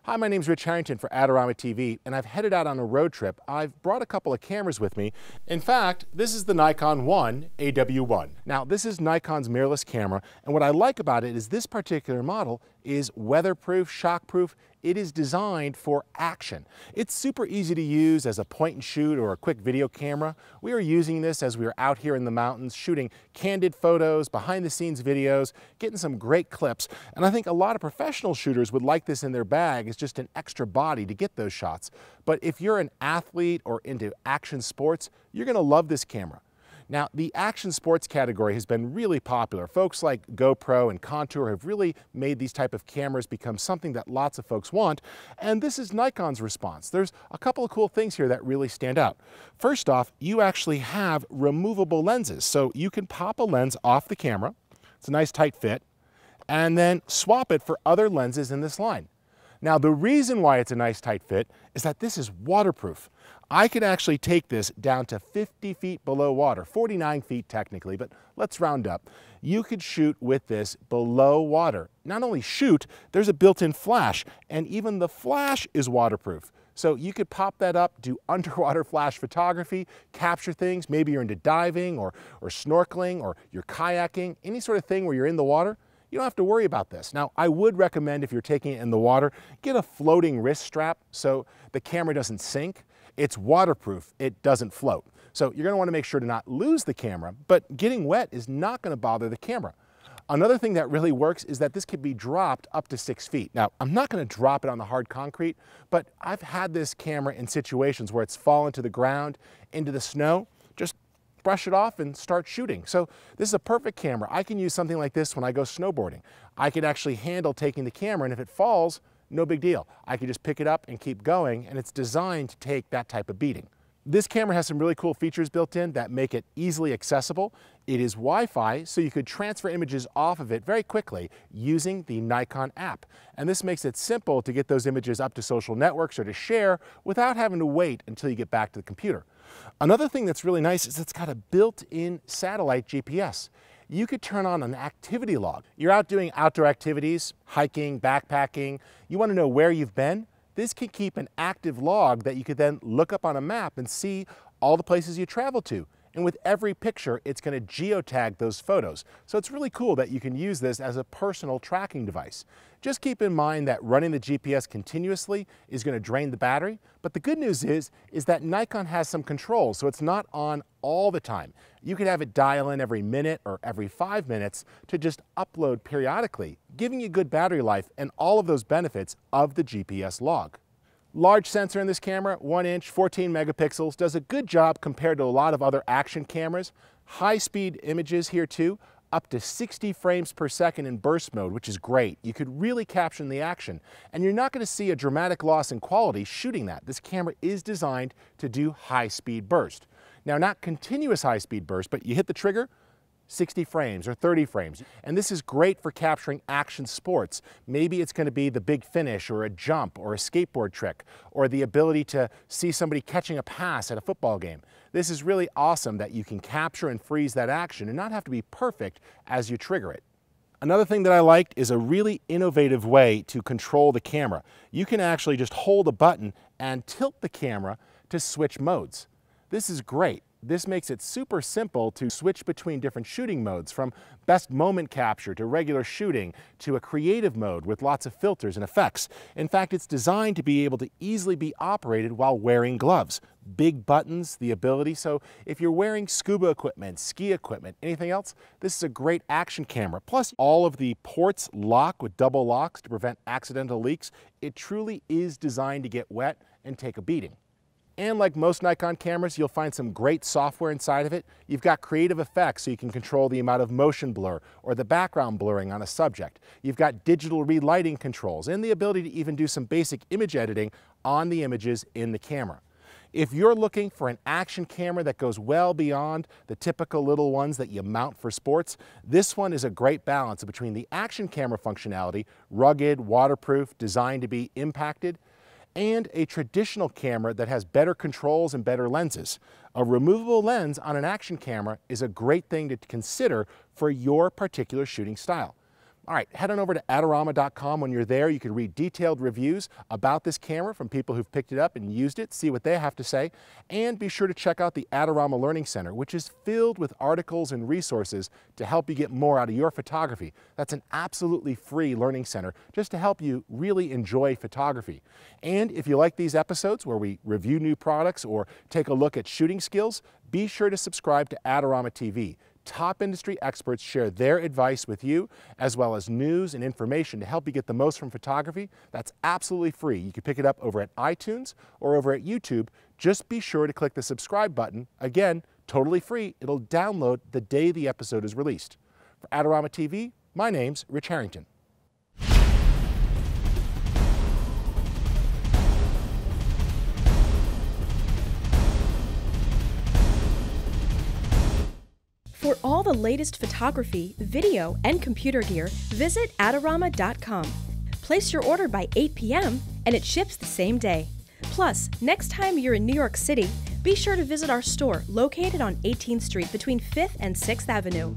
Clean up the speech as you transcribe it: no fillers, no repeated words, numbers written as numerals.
Hi, my name's Rich Harrington for Adorama TV, and I've headed out on a road trip. I've brought a couple of cameras with me. In fact, this is the Nikon ONE AW1. Now, this is Nikon's mirrorless camera, and what I like about it is this particular model is weatherproof, shockproof. It is designed for action. It's super easy to use as a point and shoot or a quick video camera. We are using this as we are out here in the mountains shooting candid photos, behind the scenes videos, getting some great clips. And I think a lot of professional shooters would like this in their bag as just an extra body to get those shots. But if you're an athlete or into action sports, you're gonna love this camera. Now, the action sports category has been really popular. Folks like GoPro and Contour have really made these type of cameras become something that lots of folks want, and this is Nikon's response. There's a couple of cool things here that really stand out. First off, you actually have removable lenses, so you can pop a lens off the camera. It's a nice tight fit, and then swap it for other lenses in this line. Now, the reason why it's a nice tight fit is that this is waterproof. I could actually take this down to 50 feet below water, 49 feet technically, but let's round up. You could shoot with this below water. Not only shoot, there's a built-in flash, and even the flash is waterproof. So you could pop that up, do underwater flash photography, capture things. Maybe you're into diving or snorkeling or you're kayaking, any sort of thing where you're in the water. You don't have to worry about this. Now, I would recommend if you're taking it in the water, get a floating wrist strap so the camera doesn't sink. It's waterproof, it doesn't float. So you're gonna wanna make sure to not lose the camera, but getting wet is not gonna bother the camera. Another thing that really works is that this could be dropped up to 6 feet. Now, I'm not gonna drop it on the hard concrete, but I've had this camera in situations where it's fallen to the ground, into the snow, just brush it off and start shooting. So this is a perfect camera. I can use something like this when I go snowboarding. I could actually handle taking the camera, and if it falls, no big deal. I can just pick it up and keep going, and it's designed to take that type of beating. This camera has some really cool features built in that make it easily accessible. It is Wi-Fi, so you could transfer images off of it very quickly using the Nikon app. And this makes it simple to get those images up to social networks or to share without having to wait until you get back to the computer. Another thing that's really nice is it's got a built-in satellite GPS. You could turn on an activity log. You're out doing outdoor activities, hiking, backpacking. You want to know where you've been? This can keep an active log that you could then look up on a map and see all the places you travel to. And with every picture, it's going to geotag those photos. So it's really cool that you can use this as a personal tracking device. Just keep in mind that running the GPS continuously is going to drain the battery. But the good news is that Nikon has some controls, so it's not on all the time. You could have it dial in every minute or every 5 minutes to just upload periodically, giving you good battery life and all of those benefits of the GPS log. Large sensor in this camera, 1 inch, 14 megapixels, does a good job compared to a lot of other action cameras. High-speed images here too, up to 60 frames per second in burst mode, which is great. You could really capture the action, and you're not going to see a dramatic loss in quality shooting that. This camera is designed to do high-speed burst. Now, not continuous high-speed burst, but you hit the trigger, 60 frames or 30 frames. And this is great for capturing action sports. Maybe it's going to be the big finish or a jump or a skateboard trick or the ability to see somebody catching a pass at a football game. This is really awesome that you can capture and freeze that action and not have to be perfect as you trigger it. Another thing that I liked is a really innovative way to control the camera. You can actually just hold a button and tilt the camera to switch modes. This is great. This makes it super simple to switch between different shooting modes, from best moment capture to regular shooting to a creative mode with lots of filters and effects. In fact, it's designed to be able to easily be operated while wearing gloves. Big buttons, the ability, so if you're wearing scuba equipment, ski equipment, anything else, this is a great action camera. Plus, all of the ports lock with double locks to prevent accidental leaks. It truly is designed to get wet and take a beating. And like most Nikon cameras, you'll find some great software inside of it. You've got creative effects, so you can control the amount of motion blur or the background blurring on a subject. You've got digital relighting controls and the ability to even do some basic image editing on the images in the camera. If you're looking for an action camera that goes well beyond the typical little ones that you mount for sports, this one is a great balance between the action camera functionality, rugged, waterproof, designed to be impacted, and a traditional camera that has better controls and better lenses. A removable lens on an action camera is a great thing to consider for your particular shooting style. All right, head on over to Adorama.com. When you're there, you can read detailed reviews about this camera from people who've picked it up and used it, see what they have to say, and be sure to check out the Adorama Learning Center, which is filled with articles and resources to help you get more out of your photography. That's an absolutely free learning center just to help you really enjoy photography. And if you like these episodes where we review new products or take a look at shooting skills, be sure to subscribe to Adorama TV. Top industry experts share their advice with you, as well as news and information to help you get the most from photography. That's absolutely free. You can pick it up over at iTunes or over at YouTube. Just be sure to click the subscribe button. Again, totally free. It'll download the day the episode is released. For Adorama TV, my name's Rich Harrington. For all the latest photography, video, and computer gear, visit Adorama.com. Place your order by 8 p.m. and it ships the same day. Plus, next time you're in New York City, be sure to visit our store located on 18th Street between 5th and 6th Avenue.